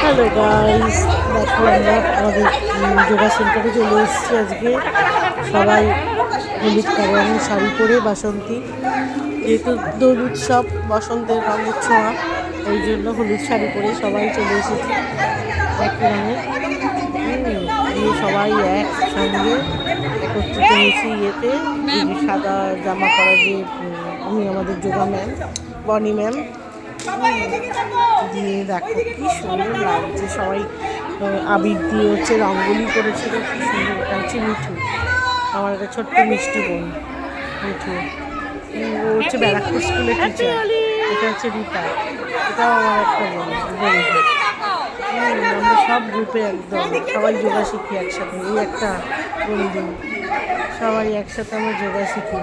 Hello guys, দেখো আমরা আমাদের যোগা সেন্টারে চলে এসেছি আজকে। সবাই হলুদ কালো রঙের শাড়ি পরে, বাসন্তী যেহেতু দোল উৎসব, বসন্তের রঙের ছোঁয়া, ওই জন্য হলুদ শাড়ি পরে সবাই চলে এসেছি একই রঙের। দিয়ে সবাই একসঙ্গে একত্রিত হয়েছি ইয়েতে। সাদা জামা পরা যে উনি আমাদের যোগা ম্যাম, বনি ম্যাম। দিয়ে দেখো কি সুন্দর লাগছে, সবাই আবির দিয়ে হচ্ছে রঙ্গোলি করেছিল, কি সুন্দর। এটা হচ্ছে মিঠু, আমার একটা ছোট্ট মিষ্টি বোন মিঠু। ও হচ্ছে ব্যারাকপুর স্কুলের টিচার। এটা হচ্ছে রীতা, এটাও আমার একটা বন্ধু। আমরা সব গ্রুপে একদম সবাই যোগা শিখি একসাথে। এই একটা বন্ধু, সবাই একসাথে আমরা যোগা শিখি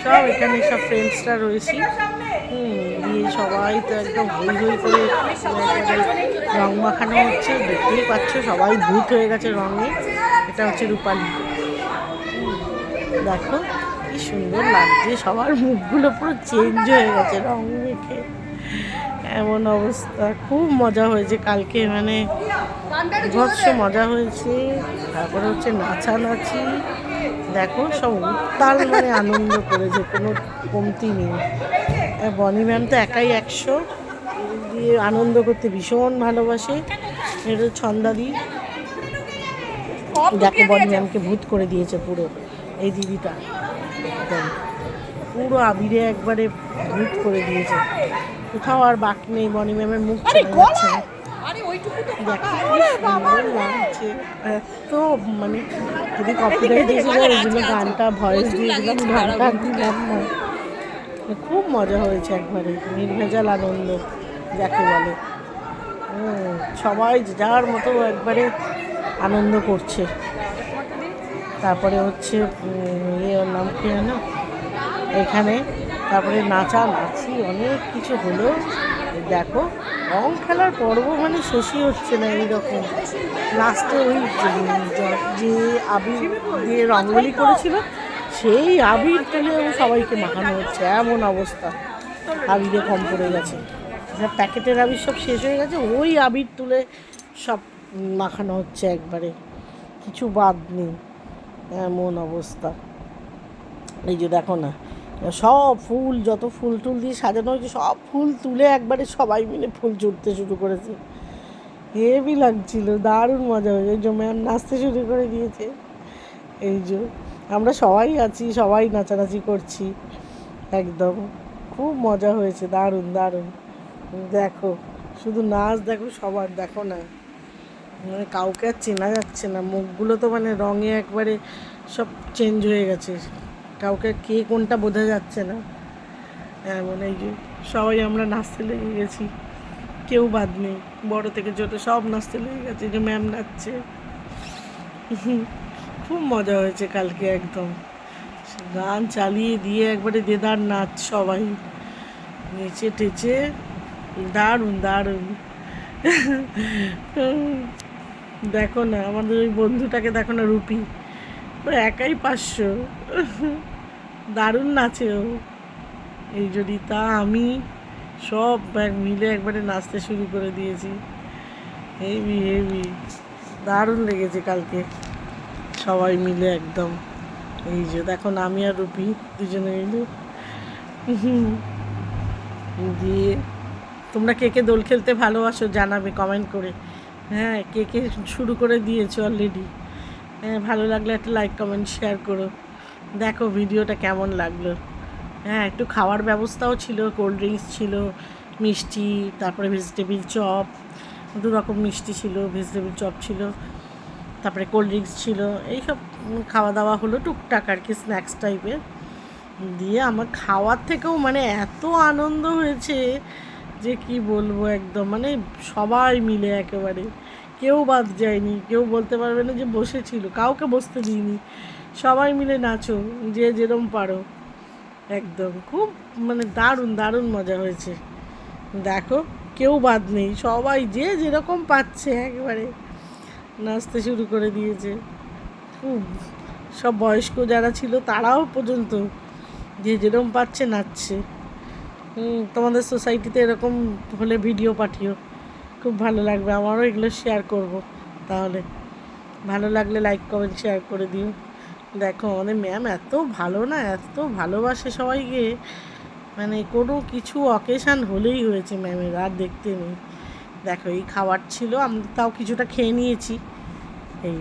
সব। এখানে সব ফ্রেন্ডসরা রয়েছি। দিয়ে সবাই তো একদম হই হই করে রং মাখানো হচ্ছে, দেখতেই পাচ্ছ সবাই ভূত হয়ে গেছে রঙে। এটা হচ্ছে রূপালি। দেখো কি সুন্দর লাগছে, সবার মুখগুলো পুরো চেঞ্জ হয়ে গেছে রং মেখে, এমন অবস্থা। খুব মজা হয়েছে কালকে, মানে বিভৎস মজা হয়েছে। তারপরে হচ্ছে নাচানাচি, দেখো সব উত্তাল, মানে আনন্দ করেছে, কোনো কমতি নেই। বনি ম্যাম তো একাই 100, দিয়ে আনন্দ করতে ভীষণ ভালোবাসে। এটা ছন্দাদি, দেখো বনি ম্যামকে ভূত করে দিয়েছে পুরো এই দিদিটা, একদম পুরো আবিরে একবারে ভূত করে দিয়েছে। কোথাও আর বাকি নেই, বনি ম্যামের মুখ চেনা যাচ্ছে না। সুন্দর লাগছে এত, মানে যদি কপিরাইট এসে যায় ওই জন্য গানটা ভয়েস দিয়ে দিলাম, গানটা দিলাম না। খুব মজা হয়েছে, একবারে নির্ভেজাল আনন্দ যাকে বলে। সবাই যার মতো একবারে আনন্দ করছে। তারপরে হচ্ছে ওর নাম কি জানো এখানে, তারপরে নাচি অনেক কিছু হলো। দেখো রং খেলার পর্ব মানে শেষই হচ্ছে না। এইরকম লাস্টে ওই যে আবির দিয়ে রঙ্গোলি করেছিল, সেই আবির তুলে সবাইকে মাখানো হচ্ছে, এমন অবস্থা। আবিরে কম পড়ে গেছে, প্যাকেটের আবির সব শেষ হয়ে গেছে, ওই আবির তুলে সব মাখানো হচ্ছে, একবারে কিছু বাদ নেই, এমন অবস্থা। এই যে দেখো না, সব ফুল, যত ফুল টুল দিয়ে সাজানো হয়েছে সব ফুল তুলে একবারে সবাই মিলে ফুল জুড়তে শুরু করেছে। হেভি লাগছিল, দারুণ মজা হয়েছে। এই যে ম্যাম নাচতে শুরু করে দিয়েছে, এই যে আমরা সবাই আছি, সবাই নাচানাচি করছি একদম। খুব মজা হয়েছে, দারুণ দারুণ। দেখো শুধু নাচ, দেখো সবার, দেখো না, মানে কাউকে আর চেনা যাচ্ছে না, মুখগুলো তো মানে রঙে একবারে সব চেঞ্জ হয়ে গেছে, কাউকে কে কোনটা বোঝা যাচ্ছে না এমন। এই যে সবাই আমরা নাচতে লেগে গেছি, কেউ বাদ নেই, বড় থেকে ছোটো সব নাচতে লেগে গেছে। যে ম্যাম নাচছে, খুব মজা হয়েছে কালকে, একদম গান চালিয়ে দিয়ে একবারে দেদার নাচ, সবাই নেচে টেচে দারুণ দারুণ। দেখো না আমাদের ওই বন্ধুটাকে, দেখো না রুপি, ও একাই 500, দারুণ নাচে ও। এই যদি তা আমি সব মিলে একবারে নাচতে শুরু করে দিয়েছি, হেভি হেভি দারুণ লেগেছে কালকে সবাই মিলে একদম। এই যে দেখো না, আমি আর রুপি দুজনে মিলে। দিয়ে তোমরা কে কে দোল খেলতে ভালোবাসো জানাবে কমেন্ট করে। হ্যাঁ, কে কে শুরু করে দিয়েছো অলরেডি। হ্যাঁ, ভালো লাগলে একটা লাইক কমেন্ট শেয়ার করো। দেখো ভিডিওটা কেমন লাগলো। হ্যাঁ, একটু খাওয়ার ব্যবস্থাও ছিল, কোল্ড ড্রিঙ্কস ছিল, মিষ্টি, তারপরে ভেজিটেবিল চপ, 2 রকম মিষ্টি ছিল, ভেজিটেবিল চপ ছিল, তারপরে কোল্ড ড্রিঙ্কস ছিল। এইসব খাওয়া দাওয়া হলো টুকটাক আর কি, স্ন্যাক্স টাইপের। দিয়ে আমার খাওয়ার থেকেও মানে এত আনন্দ হয়েছে যে কি বলবো, একদম মানে সবাই মিলে একেবারে কেউ বাদ যায়নি, কেউ বলতে পারবে না যে বসেছিল, কাউকে বসতে দিইনি, সবাই মিলে নাচো যে যেরম পারো, একদম খুব মানে দারুণ দারুণ মজা হয়েছে। দেখো কেউ বাদ নেই, সবাই যে যেরকম পাচ্ছে একেবারে নাচতে শুরু করে দিয়েছে। খুব সব বয়স্ক যারা ছিল তারাও পর্যন্ত যে যেরকম পাচ্ছে নাচছে। তোমাদের সোসাইটিতে এরকম হলে ভিডিও পাঠিও, খুব ভালো লাগবে, আমারও এগুলো শেয়ার করব। তাহলে ভালো লাগলে লাইক কমেন্ট শেয়ার করে দিও। দেখো আমাদের ম্যাম এত ভালো না, এত ভালোবাসে সবাইকে, মানে কোনো কিছু অকেশান হলেই হয়েছে ম্যামের, আর দেখতে নেই। দেখো এই খাবার ছিল, আমরা তাও কিছুটা খেয়ে নিয়েছি। এই